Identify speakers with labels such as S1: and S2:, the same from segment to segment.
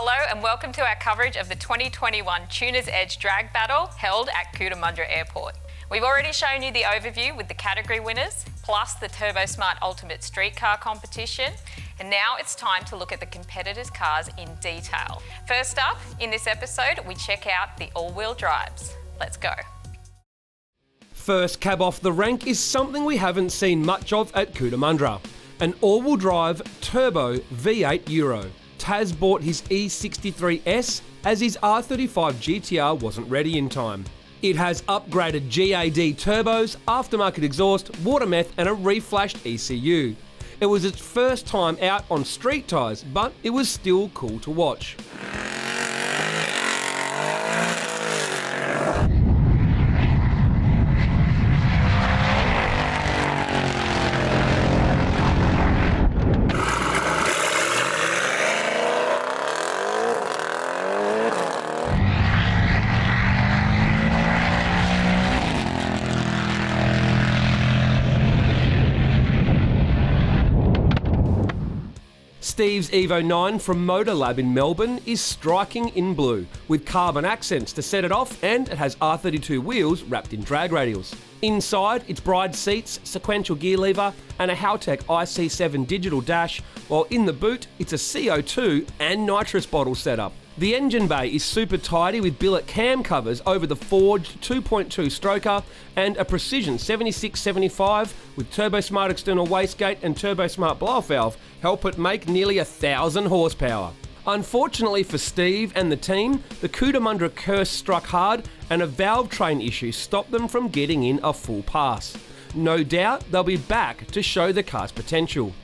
S1: Hello and welcome to our coverage of the 2021 Tuner's Edge Drag Battle held at Cootamundra Airport. We've already shown you the overview with the category winners, plus the Turbo Smart Ultimate Street Car competition, and now it's time to look at the competitors' cars in detail. First up, in this episode, we check out the all-wheel drives. Let's go.
S2: First cab off the rank is something we haven't seen much of at Cootamundra, an all-wheel drive turbo V8 Euro. Taz bought his E63S as his R35 GTR wasn't ready in time. It has upgraded GAD turbos, aftermarket exhaust, water meth and a reflashed ECU. It was its first time out on street tyres, but it was still cool to watch. Steve's Evo 9 from Motor Lab in Melbourne is striking in blue, with carbon accents to set it off, and it has R32 wheels wrapped in drag radials. Inside, it's bride seats, sequential gear lever and a Haltech IC7 digital dash, while in the boot it's a CO2 and nitrous bottle setup. The engine bay is super tidy with billet cam covers over the forged 2.2 stroker and a precision 7675 with Turbo Smart external wastegate and Turbo Smart blow-off valve help it make nearly 1,000 horsepower. Unfortunately for Steve and the team, the Cootamundra curse struck hard and a valve train issue stopped them from getting in a full pass. No doubt they'll be back to show the car's potential.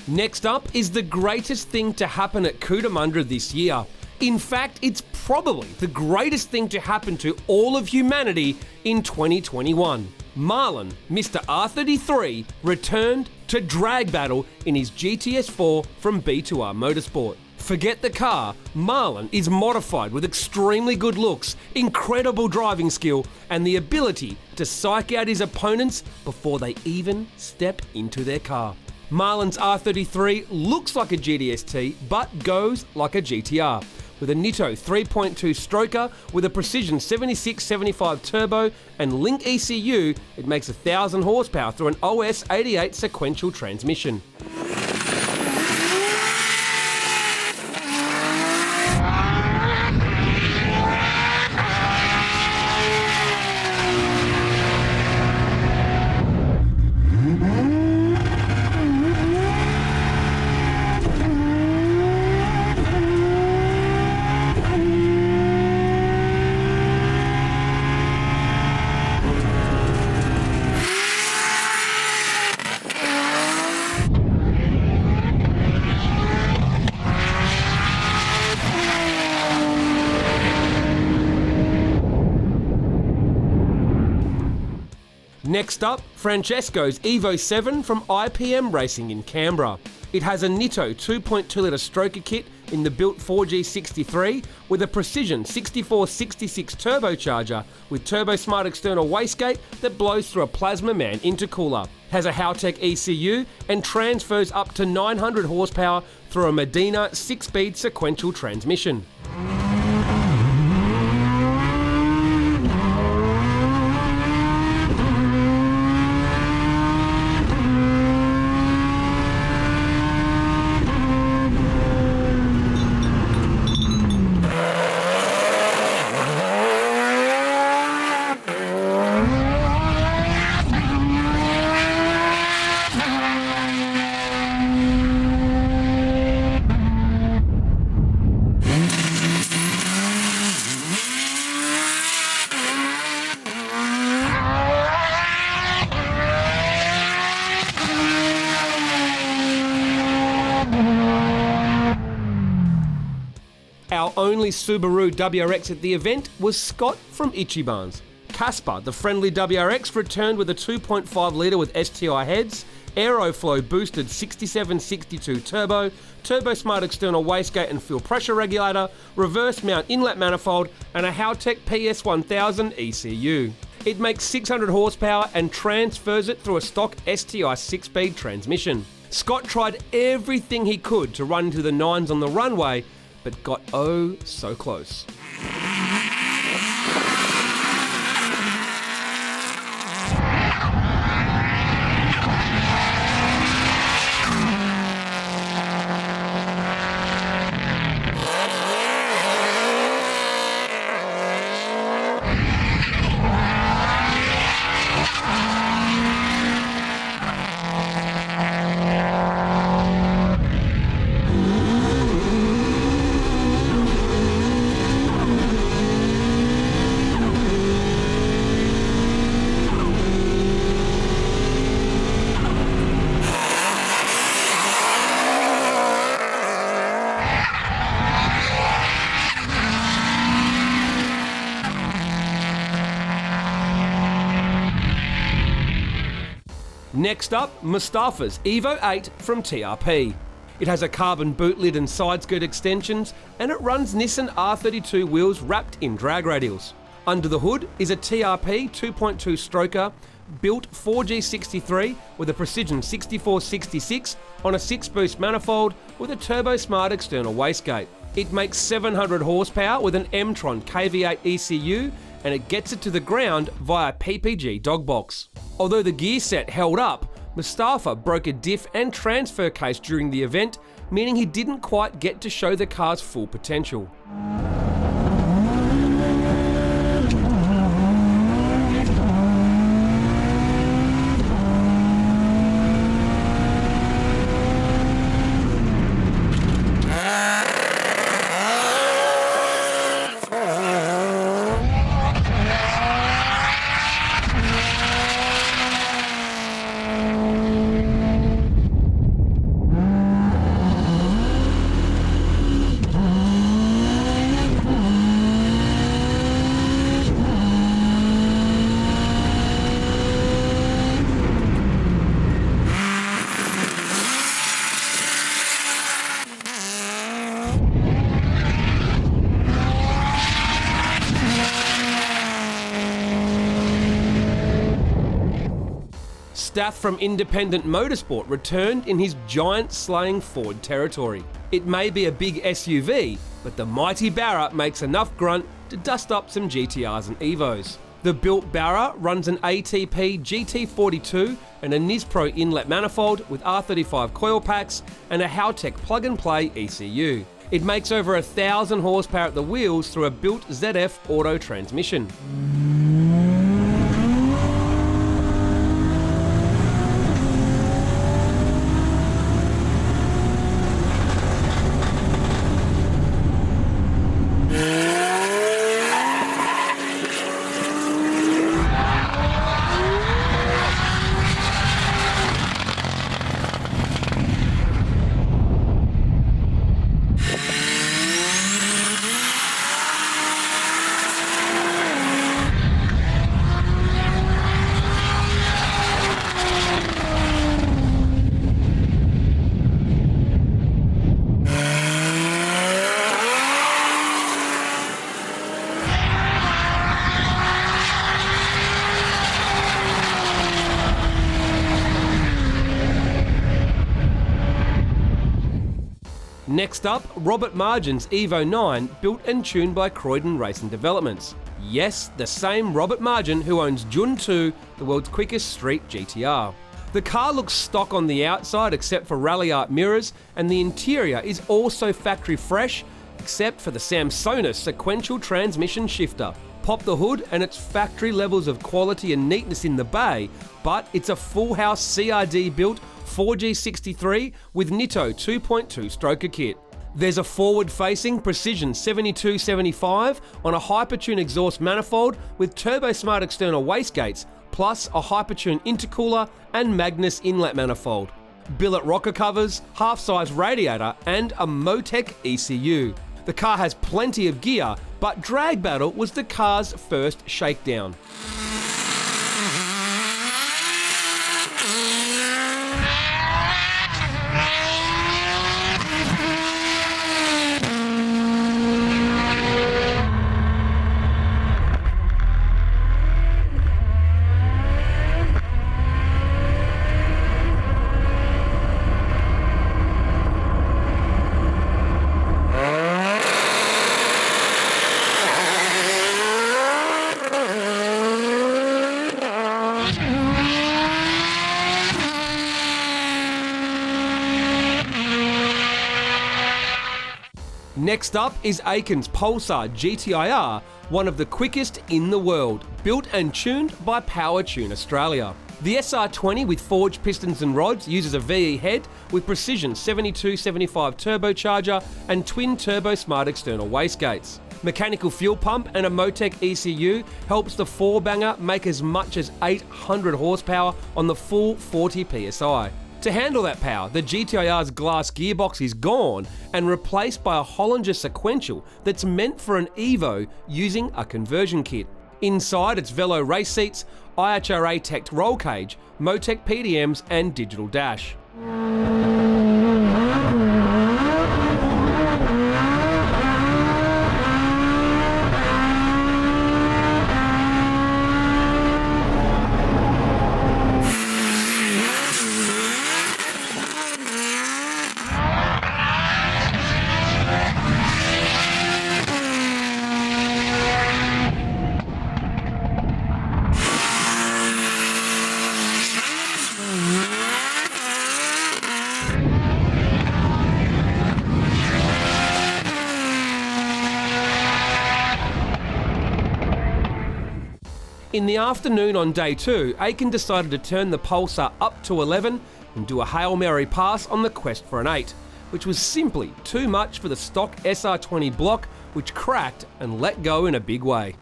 S2: Next up is the greatest thing to happen at Cootamundra this year. In fact, it's probably the greatest thing to happen to all of humanity in 2021. Marlin Mr R33 returned to drag battle in his GTS4 from B2R Motorsport. Forget the car, Marlin is modified with extremely good looks, incredible driving skill and the ability to psych out his opponents before they even step into their car. Marlin's R33 looks like a GTS-T but goes like a GTR. With a Nitto 3.2 stroker with a precision 7675 turbo and link ECU, it makes 1,000 horsepower through an OS 88 sequential transmission. Next up, Francesco's Evo 7 from IPM Racing in Canberra. It has a Nitto 2.2 litre stroker kit in the built 4G63 with a precision 6466 turbocharger with Turbo Smart external wastegate that blows through a plasma man intercooler. Has a Haltech ECU and transfers up to 900 horsepower through a Medina 6-speed sequential transmission. Our only Subaru WRX at the event was Scott from Ichiban's. Casper, the friendly WRX, returned with a 2.5 litre with STI heads, Aeroflow boosted 6762 turbo, Turbo Smart external wastegate and fuel pressure regulator, reverse mount inlet manifold and a Haltech PS1000 ECU. It makes 600 horsepower and transfers it through a stock STI 6-speed transmission. Scott tried everything he could to run into the nines on the runway, but got oh so close. Next up, Mustafa's Evo 8 from TRP. It has a carbon boot lid and side skirt extensions, and it runs Nissan R33 wheels wrapped in drag radials. Under the hood is a TRP 2.2 stroker, built 4G63 with a precision 6466 on a 6-boost manifold with a turbo smart external wastegate. It makes 700 horsepower with an M-Tron KV8 ECU, and it gets it to the ground via PPG dogbox. Although the gear set held up, Mustafa broke a diff and transfer case during the event, meaning he didn't quite get to show the car's full potential. Staff from Independent Motorsport returned in his giant slaying Ford territory. It may be a big SUV, but the mighty Barra makes enough grunt to dust up some GTRs and Evos. The built Barra runs an ATP GT42 and a Nispro inlet manifold with R35 coil packs and a Haltech plug-and-play ECU. It makes over 1,000 horsepower at the wheels through a built ZF auto transmission. Next up, Robert Margin's Evo 9, built and tuned by Croydon Racing Developments. Yes, the same Robert Margin who owns Jun 2, the world's quickest street GTR. The car looks stock on the outside except for rally art mirrors, and the interior is also factory fresh except for the Samsonite sequential transmission shifter. Pop the hood and it's factory levels of quality and neatness in the bay, but it's a full house CRD built 4G63 with Nitto 2.2 stroker kit. There's a forward-facing Precision 7275 on a Hypertune exhaust manifold with Turbo Smart external wastegates, plus a Hypertune intercooler and Magnus inlet manifold. Billet rocker covers, half-size radiator and a Motec ECU. The car has plenty of gear, but Drag Battle was the car's first shakedown. Next up is Aiken's Pulsar GTi-R, one of the quickest in the world, built and tuned by Power Tune Australia. The SR20 with forged pistons and rods uses a VE head with precision 7275 turbocharger and twin turbo smart external wastegates. Mechanical fuel pump and a Motec ECU helps the 4-banger make as much as 800 horsepower on the full 40 psi. To handle that power, the GTi-R's glass gearbox is gone and replaced by a Hollinger sequential that's meant for an Evo using a conversion kit. Inside, it's Velo race seats, IHRA teched roll cage, Motec PDMs and digital dash. In the afternoon on day 2, Aiken decided to turn the Pulsar up to 11 and do a Hail Mary pass on the Quest for an 8, which was simply too much for the stock SR20 block, which cracked and let go in a big way.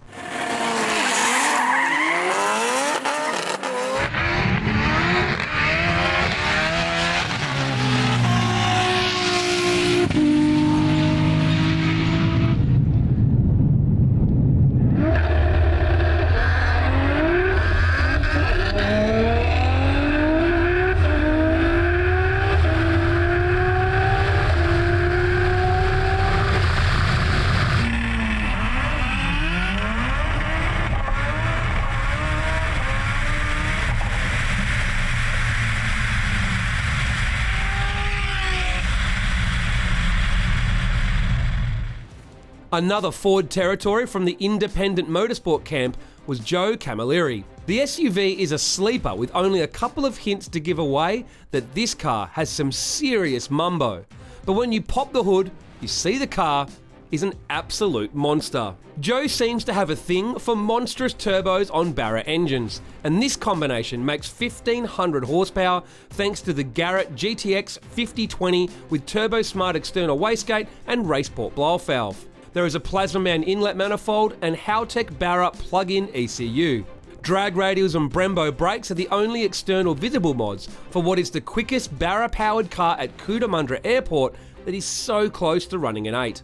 S2: Another Ford territory from the independent motorsport camp was Joe Camilleri. The SUV is a sleeper with only a couple of hints to give away that this car has some serious mumbo. But when you pop the hood, you see the car is an absolute monster. Joe seems to have a thing for monstrous turbos on Barra engines, and this combination makes 1500 horsepower thanks to the Garrett GTX 5020 with turbo smart external wastegate and raceport blow-off valve. There is a Plasma Man inlet manifold and Haltech Barra plug-in ECU. Drag radials and Brembo brakes are the only external visible mods for what is the quickest Barra-powered car at Cootamundra Airport that is so close to running an 8.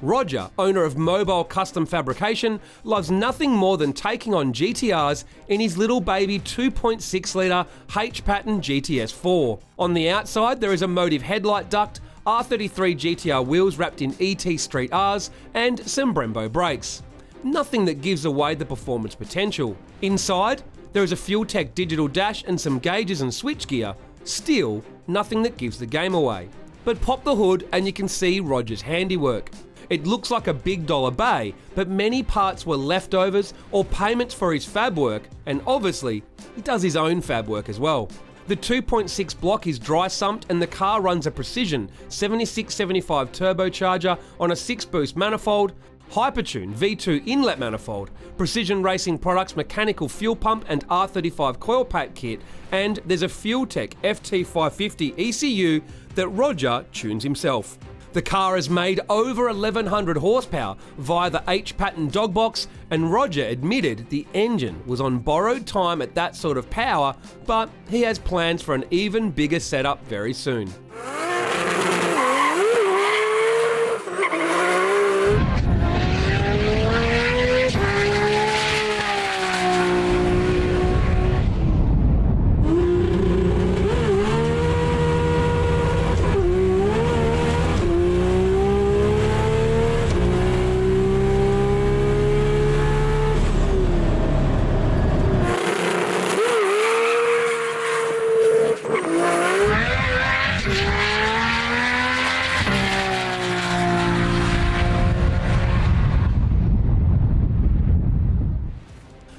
S2: Roger, owner of Mobile Custom Fabrication, loves nothing more than taking on GTRs in his little baby 2.6 litre H-Pattern GTS4. On the outside there is a motive headlight duct, R33 GTR wheels wrapped in ET Street Rs and some Brembo brakes. Nothing that gives away the performance potential. Inside, there is a Fuel-Tech digital dash and some gauges and switchgear. Still, nothing that gives the game away. But pop the hood and you can see Roger's handiwork. It looks like a big dollar bay, but many parts were leftovers or payments for his fab work, and obviously, he does his own fab work as well. The 2.6 block is dry sumped and the car runs a precision 7675 turbocharger on a 6-boost manifold, Hypertune V2 inlet manifold, Precision Racing Products mechanical fuel pump and R35 coil pack kit, and there's a Fuel-Tech FT550 ECU that Roger tunes himself. The car has made over 1100 horsepower via the H-pattern dogbox, and Roger admitted the engine was on borrowed time at that sort of power, but he has plans for an even bigger setup very soon.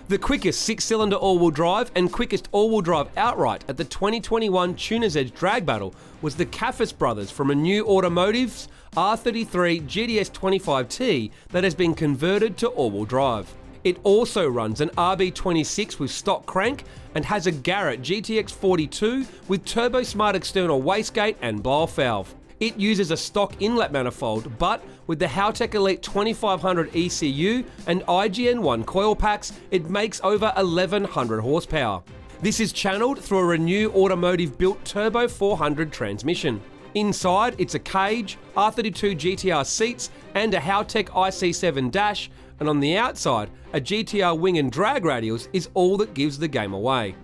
S2: The quickest 6-cylinder all-wheel drive and quickest all-wheel drive outright at the 2021 Tuner's Edge Drag Battle was the Kaffes brothers from a new Automotive's R33 GTS 25T that has been converted to all-wheel drive. It also runs an RB26 with stock crank and has a Garrett GTX 42 with turbo smart external wastegate and blow-off valve. It uses a stock inlet manifold, but with the Haltech Elite 2500 ECU and IGN-1 coil packs, it makes over 1100 horsepower. This is channeled through a Renew Automotive-built Turbo 400 transmission. Inside, it's a cage, R32 GTR seats, and a Haltech IC7 dash, and on the outside, a GTR wing and drag radials is all that gives the game away.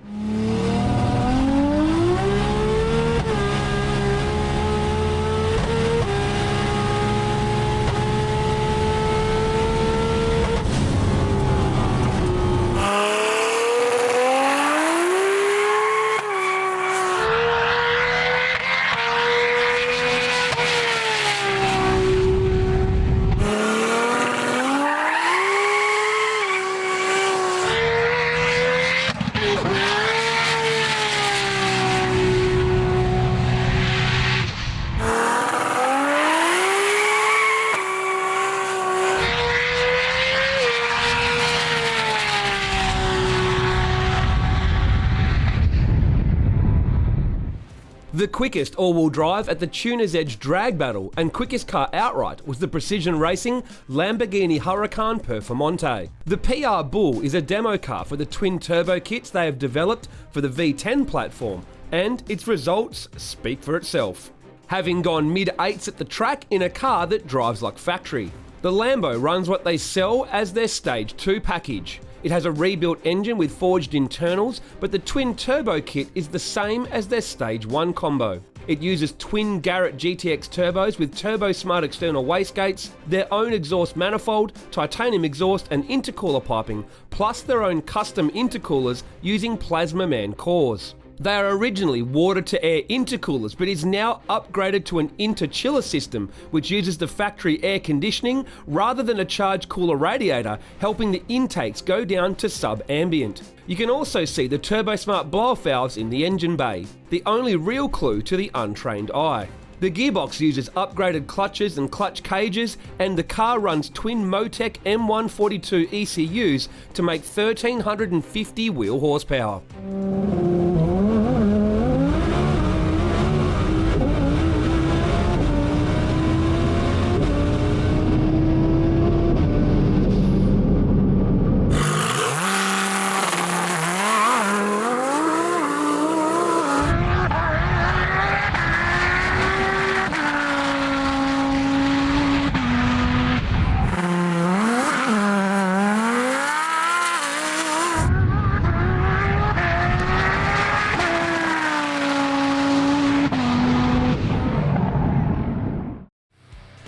S2: The quickest all-wheel drive at the Tuner's Edge Drag Battle and quickest car outright was the precision racing Lamborghini Huracan Performante. The PR Bull is a demo car for the twin turbo kits they have developed for the V10 platform, and its results speak for itself, having gone mid-8s at the track in a car that drives like factory. The Lambo runs what they sell as their Stage 2 package. It has a rebuilt engine with forged internals, but the twin turbo kit is the same as their Stage 1 combo. It uses twin Garrett GTX turbos with turbo smart external wastegates, their own exhaust manifold, titanium exhaust and intercooler piping, plus their own custom intercoolers using Plasma Man cores. They are originally water-to-air intercoolers, but is now upgraded to an interchiller system, which uses the factory air conditioning rather than a charged cooler radiator, helping the intakes go down to sub-ambient. You can also see the turbo-smart blow-off valves in the engine bay, the only real clue to the untrained eye. The gearbox uses upgraded clutches and clutch cages, and the car runs twin Motec M142 ECUs to make 1350 wheel horsepower.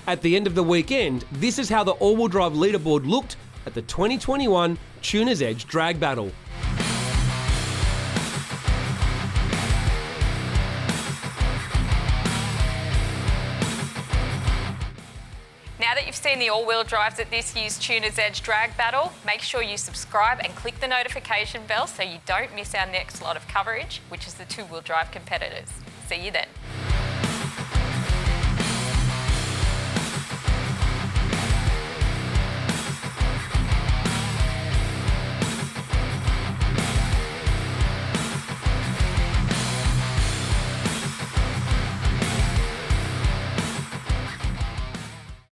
S2: At the end of the weekend, this is how the all-wheel drive leaderboard looked at the 2021 Tuner's Edge Drag Battle.
S1: Now that you've seen the all-wheel drives at this year's Tuner's Edge Drag Battle, make sure you subscribe and click the notification bell so you don't miss our next lot of coverage, which is the two-wheel drive competitors. See you then.